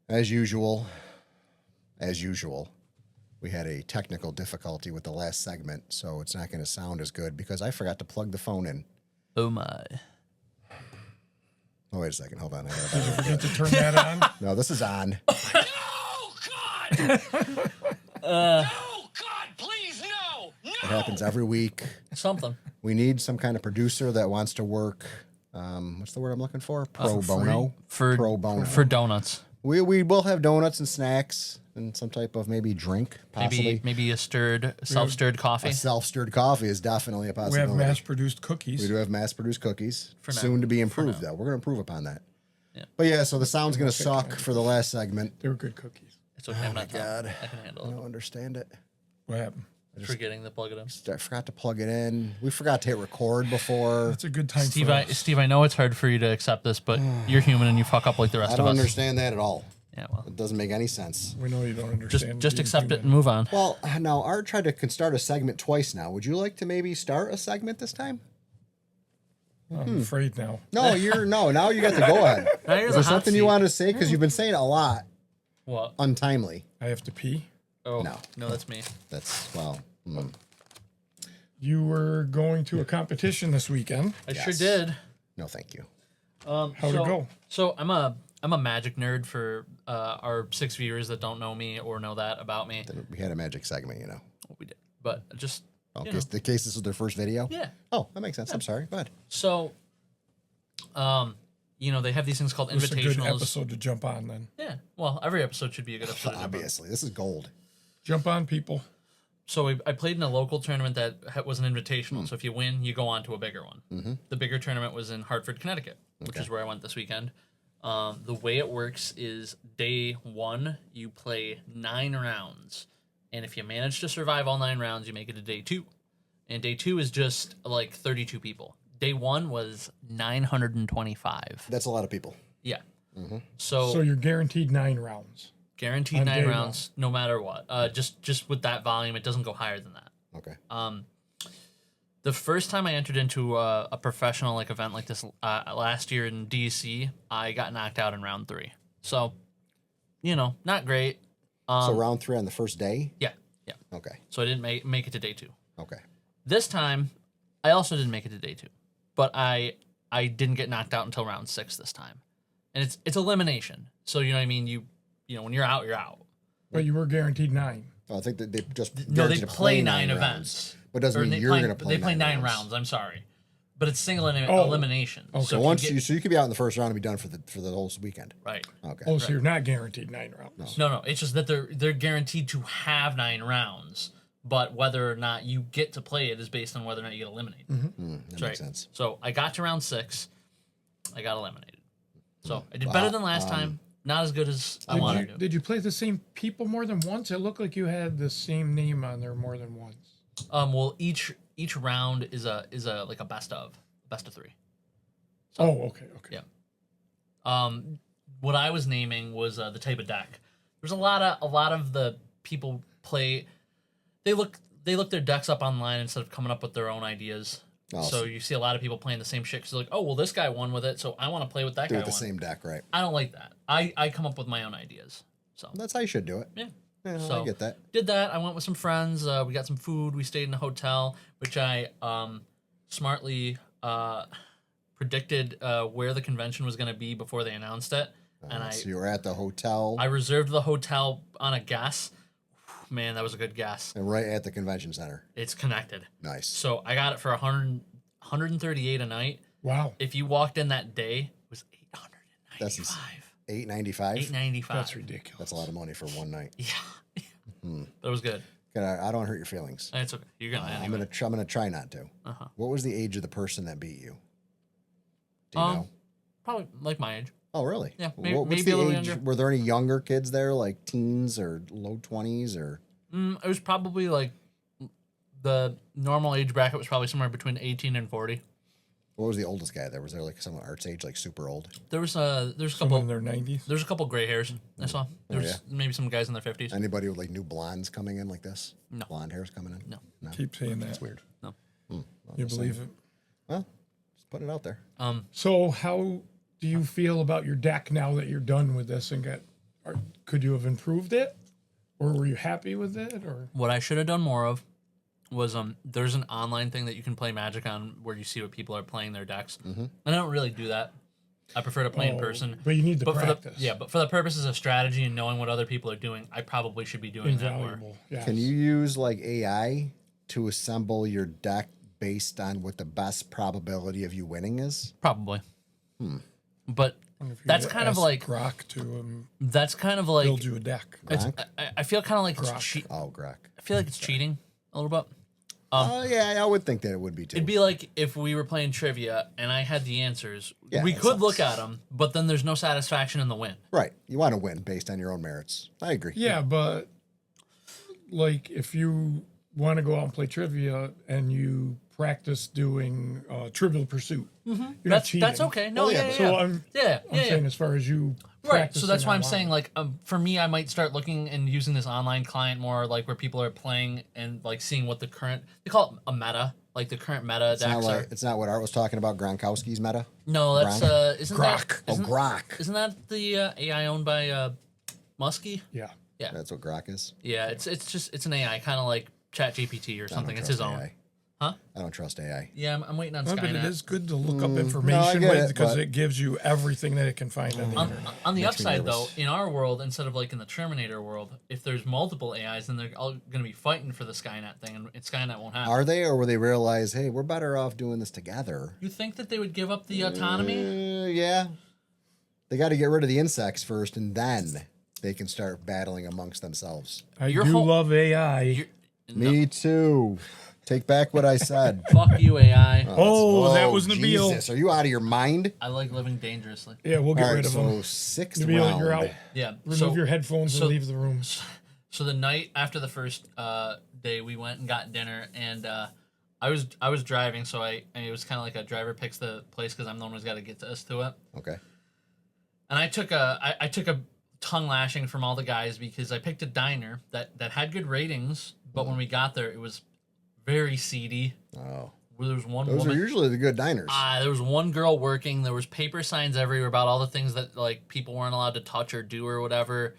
As usual, we had a technical difficulty with the last segment, so it's not going to sound as good because I forgot to plug the phone in. Oh, my. Oh, wait a second. Hold on. Did you forget to turn that on? No, this is on. No, God! No, God, please, no! No! It happens every week. Something. We need some kind of producer that wants to work. What's the word I'm looking for? Pro bono. Pro bono. For donuts. We will have donuts and snacks and some type of maybe drink, possibly. Maybe a self-stirred coffee. A self-stirred coffee is definitely a We possibility. have mass-produced cookies. We do have mass-produced cookies. For now. Soon to be improved, though. We're going to improve upon that. Yeah. But yeah, so the sound's going to suck for the last segment. They were good cookies. It's okay. I'm not God. I can handle I it. don't understand it. What happened? Forgetting to plug it in. I forgot to plug it in. We forgot to hit record before. That's a good time Steve, for us. Steve, I know it's hard for you to accept this, but you're human and you fuck up like the rest I of don't us. understand that at all. Yeah, well. It doesn't make any sense. We know you don't understand. Just being accept it human. and move on. Well, now, Art tried to start a segment twice now. Would you like to maybe start a segment this time? I'm afraid now. No, now you got the go ahead. Now you're Is the there hot something you seat. want to say? Because you've been saying it a lot. What? Untimely. I have to pee. Oh, No. No, that's me. That's, well, You were going to a competition this weekend. I Yes. sure did. no thank you. How'd it go? So I'm a magic nerd for our 6 viewers that don't know me or know that about me. We had a magic segment, you know. Well, we did, but just Oh, you know. the case this is their first video? Yeah. Oh, that makes sense. I'm sorry. Go ahead. So, they have these things called It's a good invitationals. episode to jump on then. Yeah. Well, every episode should be a good episode. Obviously. This is gold. Jump on, people. So I played in a local tournament that was an invitational. So if you win, you go on to a bigger one. Mm-hmm. The bigger tournament was in Hartford, Connecticut, which is where I went this weekend. The way it works is day 1, you play 9 rounds. And if you manage to survive all 9 rounds, you make it to day 2. And day 2 is just like 32 people. Day 1 was 925. That's a lot of people. Yeah. Mm-hmm. So you're guaranteed 9 rounds. Guaranteed On 9 day rounds, no matter what. Just with that volume, it doesn't go higher than that. Okay. The first time I entered into a professional event like this last year in DC, I got knocked out in round 3. So, not great. So round 3 on the first day? Yeah. Okay. So I didn't make it to day 2. Okay. This time, I also didn't make it to day 2, but I didn't get knocked out until round 6 this time, and it's elimination. So you know what I mean. You when you're out, you're out. But you were guaranteed 9. Oh, I think that they just No, they guaranteed to play 9 rounds. events. But it doesn't Or mean they you're going to play. They play 9 rounds. I'm sorry, but it's single elimination. Okay. So if once get- so you could be out in the first round and be done for the whole weekend. right. Okay. Oh, so you're not guaranteed 9 rounds. No, it's just that they're guaranteed to have 9 rounds, but whether or not you get to play it is based on whether or not you get eliminated. That makes sense. So I got to round 6, I got eliminated. So I did better than last time. Not as good as I wanted to. Did you play the same people more than once? It looked like you had the same name on there more than once. Well, each round is a like a best of 3. Oh, okay. Yeah. What I was naming was the type of deck. There's a lot of the people play. They look their decks up online instead of coming up with their own ideas. Oh, So you see a lot of people playing the same shit because they're like, oh well, this guy won with it, so I want to play with that Do guy. it the won. same deck, right? I don't like that. I come up with my own ideas. So That's how you should do it. yeah. Yeah, So I get that. did that. I went with some friends. We got some food. We stayed in a hotel, which I smartly predicted where the convention was going to be before they announced it. And So you were at the hotel I reserved the hotel on a guess. Man, that was a good guess. and right at the convention center. It's connected. Nice. So I got it for 138 a night. Wow. If you walked in that day, it was That's $895. $8.95. $895. That's ridiculous. That's a lot of money for one night. Yeah. That was good. I don't hurt your feelings. It's okay. You're gonna. I'm Anyway. gonna try not to. Uh-huh. What was the age of the person that beat you? Do you know? Probably like my age. Oh, really? Yeah, What's maybe the a little age? younger. Were there any younger kids there, like teens or low 20s, or? It was probably like the normal age bracket was probably somewhere between 18 and 40. What was the oldest guy there? Was there like someone Art's age, like super old? There's a Someone couple. in their 90s. There's a couple gray hairs I saw. There's yeah? maybe some guys in their 50s. Anybody with like new blondes coming in like this? No. Blonde hairs coming in? No. No. Keep saying that. That's weird. No. You believe it? Well, just putting it out there. So how do you feel about your deck now that you're done with this and got Could you have improved it, or were you happy with it, or? What I should have done more of was there's an online thing that you can play Magic on where you see what people are playing their decks, and I don't really do that. I prefer to play in person. But you need to but practice. But for the purposes of strategy and knowing what other people are doing, I probably should be doing that more. Invaluable. Yes. Can you use like AI to assemble your deck based on what the best probability of you winning is? Probably. But Wonder if you that's could kind of ask like Grok to that's kind of like build you a deck. I feel kind of like Grok. Grok. I feel like it's cheating a little bit. Oh, yeah, I would think that it would be too. It'd be like if we were playing trivia and I had the answers. Yeah, we that could look sucks. at them, but then there's no satisfaction in the win. Right. You want to win based on your own merits. I agree. Yeah, but like if you want to go out and play trivia and you practice doing Trivial Pursuit, you're not cheating. That's okay. No, Well, yeah, yeah, but- yeah. So I'm saying as far as you Right. So that's practicing why I'm online. saying, like, for me, I might start looking and using this online client more, like, where people are playing and, like, seeing what the current, they call it a meta, like, the current meta It's not, decks like, are. it's not what Art was talking about, Gronkowski's meta. No, that's, Gronk? isn't Grok. that, Oh, isn't, Grok. isn't that the AI owned by Muskie? Yeah. Yeah. That's what Grok is. Yeah, it's an AI, kind of like ChatGPT or something. It's his own. AI. Huh? I don't trust AI. Yeah, I'm waiting on No, but it Skynet. is good to look up no, I information get with it, because but- it gives you everything that it can find on the internet. On the Makes me upside, though, nervous. in our world, instead of like in the Terminator world, if there's multiple AIs, then they're all going to be fighting for the Skynet thing, and Skynet won't happen. Are they, or will they realize, hey, we're better off doing this together? You think that they would give up the autonomy? Yeah. They got to get rid of the insects first, and then they can start battling amongst themselves. I Your do whole- love AI. Me too. Take back what I said. Fuck you, AI. Oh, that was Nabil. Jesus, are you out of your mind? I like living dangerously. Yeah, we'll get All right, rid of so them. sixth Nabil, round. you're out. Yeah. Remove your headphones so- and leave the room. So the night after the first day, we went and got dinner, and I was driving, so it was kind of like a driver picks the place because I'm the one who's got to get us to it. Okay. And I took a tongue lashing from all the guys because I picked a diner that had good ratings, but when we got there, it was very seedy. Oh. Where there was one Those woman. are usually the good diners. There was one girl working. There was paper signs everywhere about all the things that like people weren't allowed to touch or do or whatever.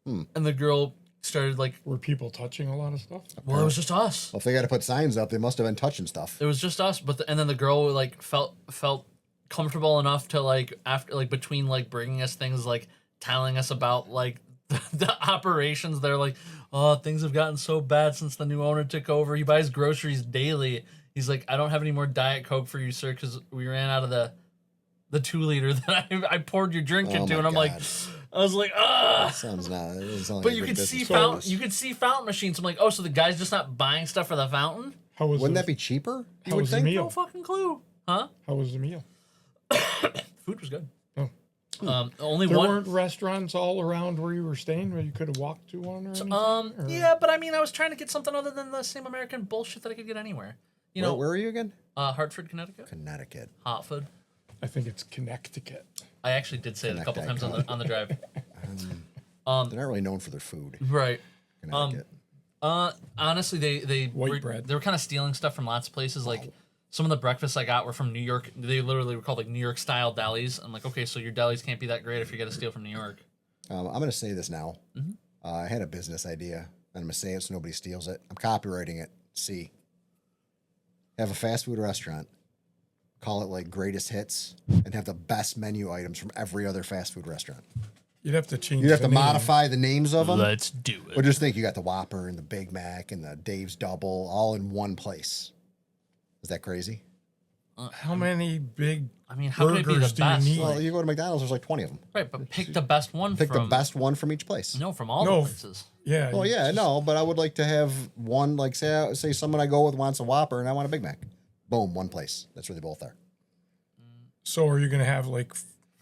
And the girl started like, Were people touching a lot of stuff? well, it was just us. Well, if they got to put signs up, they must have been touching stuff. It was just us. But and then the girl like felt comfortable enough to like after like between like bringing us things like telling us about like the operations. They're like, oh, things have gotten so bad since the new owner took over. He buys groceries daily. He's like, I don't have any more Diet Coke for you, sir, because we ran out of the 2-liter that I poured your drink into. my And I'm like, God. I was like, ah. Sounds not. It doesn't sound like But a you great could see business. you could see fountain machines. I'm like, oh, so the guy's just not buying stuff for the fountain? How was Wouldn't the, that be cheaper? You How would was the think. meal? No fucking clue, huh? How was the meal? Food was good. Oh. Only There one. weren't restaurants all around where you were staying where you could have walked to one or anything? Or- Yeah, but I mean, I was trying to get something other than the same American bullshit that I could get anywhere. You know, Where are you again? Hartford, Connecticut, Connecticut. Hartford. I think it's Connecticut. I actually did say it a couple times Connecticut. on the drive. They're not really known for their food. Right. Connecticut. Honestly, they White bread. They were kind of stealing stuff from lots of places. Like some of the breakfasts I got were from New York. They literally were called like New York style delis. I'm like, okay, so your delis can't be that great if you got to steal from New York. I'm going to say this now. I had a business idea, and I'm going to say it so nobody steals it. I'm copywriting it. C. Have a fast food restaurant. Call it like Greatest Hits, and have the best menu items from every other fast food restaurant. You'd have to change You'd have the to name. modify the names of them. Let's do it. But just think, you got the Whopper and the Big Mac and the Dave's Double all in one place. Is that crazy? How many big I mean, how can it be the burgers do you best? need? Well, you go to McDonald's, there's like 20 of them. Right, but pick the best one. Pick from, the best one from each place. No, from all No. the places. Yeah. Well, yeah, no, but I would like to have one, like, say someone I go with wants a Whopper and I want a Big Mac. Boom, one place. That's where they both are. So are you going to have like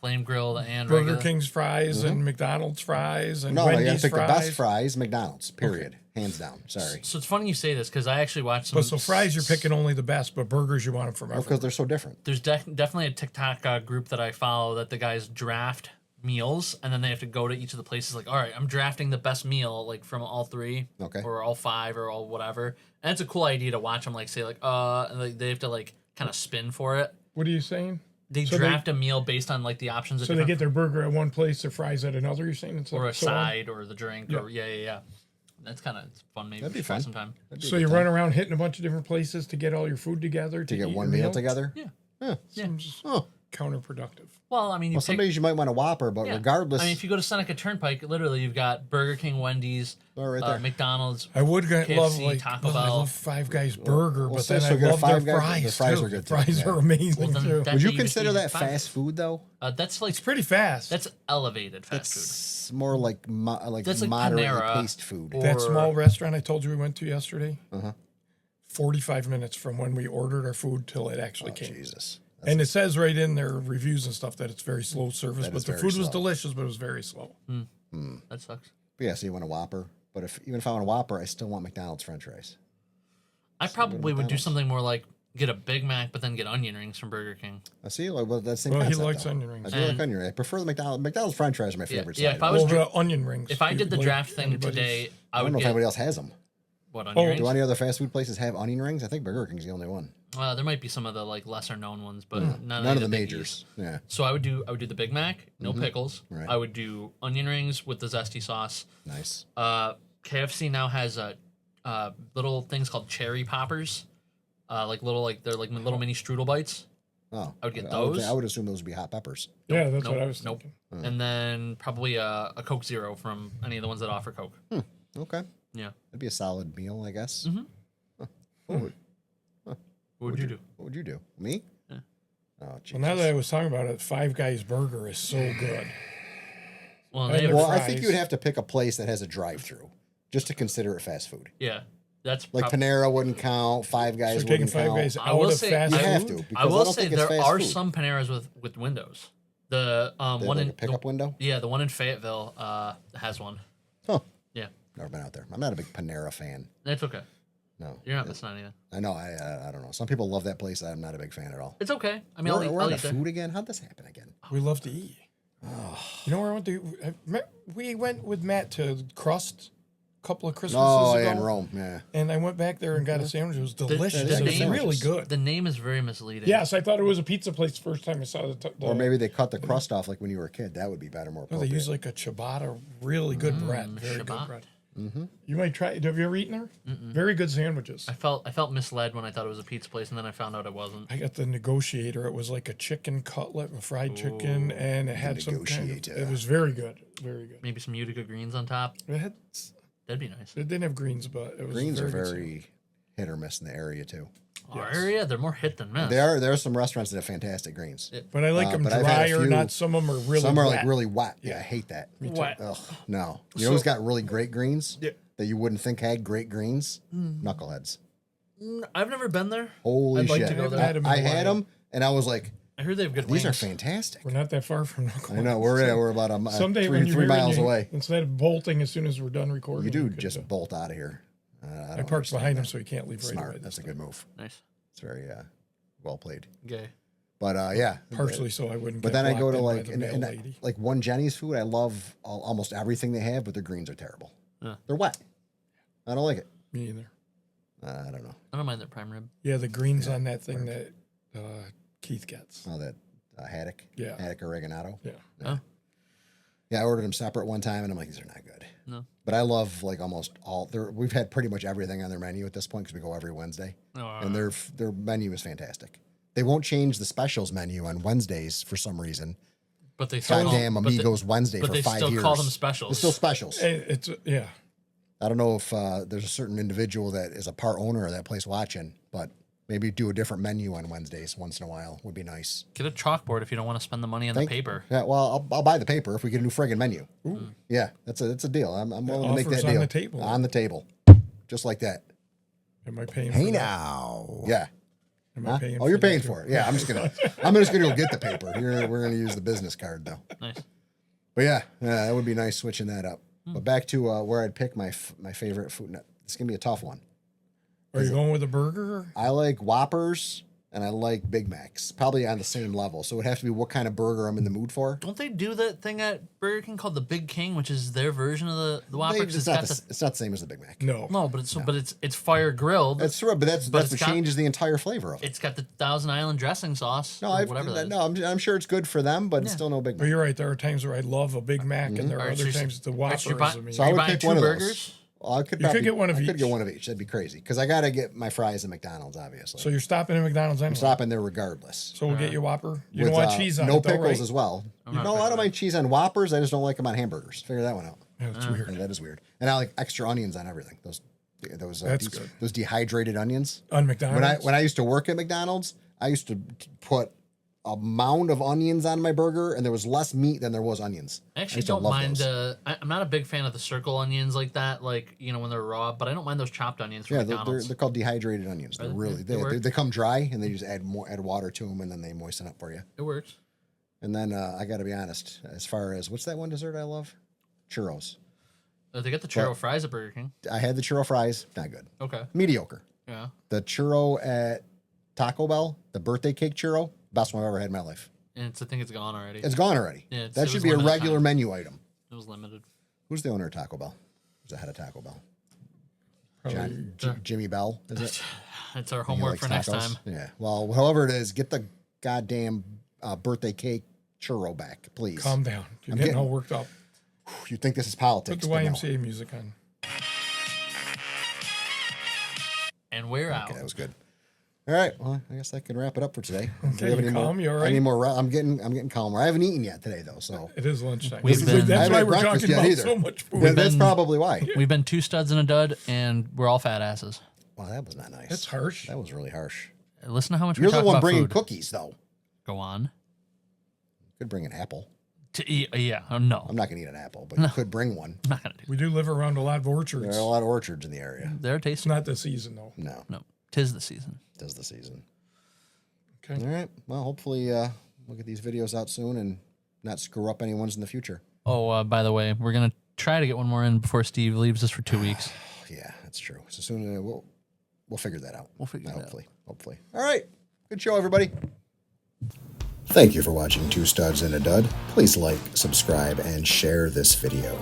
Flame grilled and Burger regular. King's fries and McDonald's fries and No, you Wendy's gotta pick fries? the best fries, McDonald's, period. Hands down. Sorry. So it's funny you say this because I actually watched some. But so fries, you're picking only the best, but burgers, you want them from everywhere. Because they're so different. There's definitely a TikTok group that I follow that the guys draft meals and then they have to go to each of the places like, all right, I'm drafting the best meal like from all three, Okay. or all five, or all whatever. And it's a cool idea to watch them like say like and they have to like kind of spin for it. What are you saying? They So draft a meal based on like the options. Of So they different get their burger at one place, their fries at another. You're saying, or a so on? side or the drink Yeah. or yeah. That's kind of fun. Maybe That'd we be should try fun. sometime. That'd be a So good you time. run around hitting a bunch of different places to get all your food together to get eat one your meal together. Yeah. Yeah. Seems Oh. counterproductive. Well, I mean, you Well, pick, some days you might want a Whopper, but yeah. regardless, I mean, if you go to Seneca Turnpike, literally you've got Burger King, Wendy's, Oh, right there. McDonald's. I would KFC, love like Taco I Bell. love Five Guys burger, well, but say then so I get a love their Five Guys- fries. their fries too. are good, too. Fries Yeah. are amazing Well, then too. that- would you you consider just eat that Five fast food though? That's like It's pretty fast. that's elevated fast food. It's more like That's like moderately Panera paced food. or- That small restaurant I told you we went to yesterday. Uh-huh. 45 minutes from when we ordered our food till it actually Oh, came. Jesus. And it says right in their reviews and stuff that it's very slow service, That but is the very food was slow. delicious, but it was very slow. That sucks. But yeah, so you want a Whopper. But even if I want a Whopper, I still want McDonald's French fries. I probably would do McDonald's. something more like get a Big Mac, but then get onion rings from Burger King. I see. Like, well, that's the same Well, he concept, likes though. onion rings. I do like And- onion rings. I prefer the McDonald's French fries are my Yeah, favorite. yeah, side. if I was Well, dra- the onion rings. If I did the like draft thing anybody's- today, I I don't would know if get anybody else has them. what onion Oh. rings. Do any other fast food places have onion rings? I think Burger King's the only one. There might be some of the like lesser known ones, but none None of the biggies. majors. Yeah. So I would do the Big Mac, no pickles. Right. I would do onion rings with the zesty sauce. Nice. KFC now has little things called cherry poppers, they're like little mini strudel bites. Oh, I would get I would, those. I would assume those would be hot peppers. Yeah, that's Nope, what I was nope. thinking. And then probably a Coke Zero from any of the ones that offer Coke. Okay. Yeah. That'd be a solid meal, I guess. Mhm. Huh. What What would you do? What would you do? Me? Yeah. Oh, Jesus. Well, now that I was talking about it, Five Guys burger is so good. Well, And they have, the Well, I think fries. you would have to pick a place that has a drive-through just to consider it fast food. yeah, that's Like Panera wouldn't count. Five Guys So taking wouldn't Five count. Guys I out will of say- fast You food. have to. Because I will don't say think it's there fast are food. some Paneras with windows. The They have one like in a pickup window. yeah, the one in Fayetteville has one. Huh. Yeah, Never been out there. I'm not a big Panera fan. that's okay. No. You're not missing anything. I know. I don't know. Some people love that place. I'm not a big fan at all. It's okay. I mean, We're I'll on eat the there. food again. How'd this happen again? We love to eat. You know where I went to? We went with Matt to Crust a couple of Christmases Oh, ago. yeah, in Rome. Yeah. And I went back there and got a sandwich. It was delicious. the It was name- really good. The name is very misleading. Yes, I thought it was a pizza place the first time I saw the Or maybe they cut the crust off like when you were a kid. That would be better, more No, they appropriate. use like a ciabatta, really good bread, very ciabatta. good bread. You might try. Have you ever eaten there? Very good sandwiches. I felt misled when I thought it was a pizza place, and then I found out it wasn't. I got the negotiator. It was like a chicken cutlet, a fried chicken, and it had some kind of. Negotiator. It was very good, very good. Maybe some Utica greens on top. It had. That'd be nice. It didn't have greens, but it was Greens are very good very hit or miss in the area too. Our area, they're more hit than miss. There are some restaurants that have fantastic greens. sandwich. But I like them but I've had a drier. few- Not some of them are really. Some are like wet. really wet. Yeah, I hate that. Wet. Ugh, no. You know who's got really great greens? Yeah. That you wouldn't think had great greens? Knuckleheads. I've never been there. Holy I'd like shit. to go there. I haven't had 'em in I a had while. them and I was like, I heard they have good these are wings. fantastic. We're not that far from Knuckle. I know. We're about a Someday when you're three here miles and you- away. instead of bolting as soon as we're done recording, You do could, just bolt out of here. I I don't parked behind him understand so he can't leave that. right Smart. away. That's a good move. Nice. It's very well played. Gay. But yeah. Partially so I wouldn't. But get then I go blocked to in by like the and, mail and lady. like one Genny's food. I love almost everything they have, but their greens are terrible. Yeah. They're wet. I don't like it. Me either. I don't know. I don't mind their prime rib. Yeah, the greens on that thing that Keith gets. Oh, that haddock. Yeah. Haddock oregano. Yeah. Oh, Yeah, I ordered them separate one time, and I'm like, these are not good. no. But I love like almost all. We've had pretty much everything on their menu at this point because we go every Wednesday, and their menu is fantastic. They won't change the specials menu on Wednesdays for some reason. But they still Goddamn but they- Amigos Wednesday but for they 5 still years. call them specials. It's still specials. It's yeah. I don't know if there's a certain individual that is a part owner of that place watching, but maybe do a different menu on Wednesdays once in a while would be nice. Get a chalkboard if you don't want to spend the money on the paper. Yeah, well, I'll buy the paper if we get a new friggin' menu. Yeah, that's a deal. I'm willing to make offers that on deal. the table. On the table. Just like that. Am I paying? Hey for that? now. Yeah. Am Huh? I paying? Oh, you're for that paying too? for it. Yeah, I'm just gonna go get the paper. We're gonna use the business card though. Nice. But yeah, that would be nice switching that up. But back to where I'd pick my favorite food. It's gonna be a tough one. Are you going with a burger? I like Whoppers and I like Big Macs, probably on the same level. So it would have to be what kind of burger I'm in the mood for. Don't they do that thing at Burger King called the Big King, which is their version of the Whopper? 'Cause It's not the same as the Big Mac. No. but it's fire grilled. That's true, but that's what changes the entire flavor of it. It's got the Thousand Island dressing sauce. No, whatever that is. no, I'm sure it's good for them, but it's still no Big But Mac. you're right. There are times where I love a Big Mac, and there are Alright, other so times the Whopper is amazing. So I would pick two one of burgers? those. Well, I could You could get one of I could each. get one of each. That'd be crazy because I gotta get my fries at McDonald's, obviously. So you're stopping at McDonald's anyway. I'm stopping there regardless. So we'll get you a Whopper. You With, don't want cheese on no it, though, pickles right? as well. not No, I don't mind cheese on Whoppers. I just don't like them on hamburgers. Figure that one out. Yeah, that's weird. Yeah, that is weird. And I like extra onions on everything. That's good. Those dehydrated onions. On McDonald's? When I used to work at McDonald's, I used to put a mound of onions on my burger, and there was less meat than there was onions. I actually used to don't love mind. those. I'm not a big fan of the circle onions like that, like when they're raw. But I don't mind those chopped onions from Yeah, McDonald's. they're called dehydrated onions. They're they? really They work? they come dry, and they just add water to them, and then they moisten up for you. It works. And then I got to be honest, as far as what's that one dessert I love? Churros. They got the churro fries at Burger King. I had the churro fries. Not good. Okay. Mediocre. Yeah. The churro at Taco Bell, the birthday cake churro, best one I've ever had in my life. And I think it's gone already. It's gone already. Yeah, that it should was be a limited regular time. menu item. It was limited. Who's the owner of Taco Bell? Who's the head of Taco Bell? Probably- Jimmy Bell, is it? It's our He homework likes for next tacos? time. Yeah. Well, however it is, get the goddamn birthday cake churro back, please. Calm down. You're I'm getting getting- all worked up. You think this is Put politics? the but no. YMCA music on. And we're out. Okay, that was good. All right. Well, I guess that can wrap it up for today. Do Okay, we have you any calm? more? You all right? Any more? I'm getting calmer. I haven't eaten yet today though, so It is lunchtime. We've That's been- that's I why haven't we're had breakfast talking yet about either. so much food. that's probably why. We've been 2 studs and a dud, and we're all fat asses. Well, that was not nice. That's harsh. That was really harsh. Listen to how much You're we the talk one about bringing food. cookies, though. Go on. Could bring an apple. Yeah. Oh, no. I'm not going to eat an apple, but you could bring one. I'm not gonna do We do live around a lot of orchards. There are a lot of orchards in the area. that. They're It's tasty. not the season, though. No, No, 'tis the season. does the season. Okay. All right. Well, hopefully we'll get these videos out soon and not screw up anyone's in the future. Oh, by the way, we're gonna try to get one more in before Steve leaves us for 2 weeks. Yeah, that's true. So soon we'll figure that out. We'll figure that out. Hopefully. All right. Good show, everybody. Thank you for watching Two Studs and a Dud. Please like, subscribe, and share this video.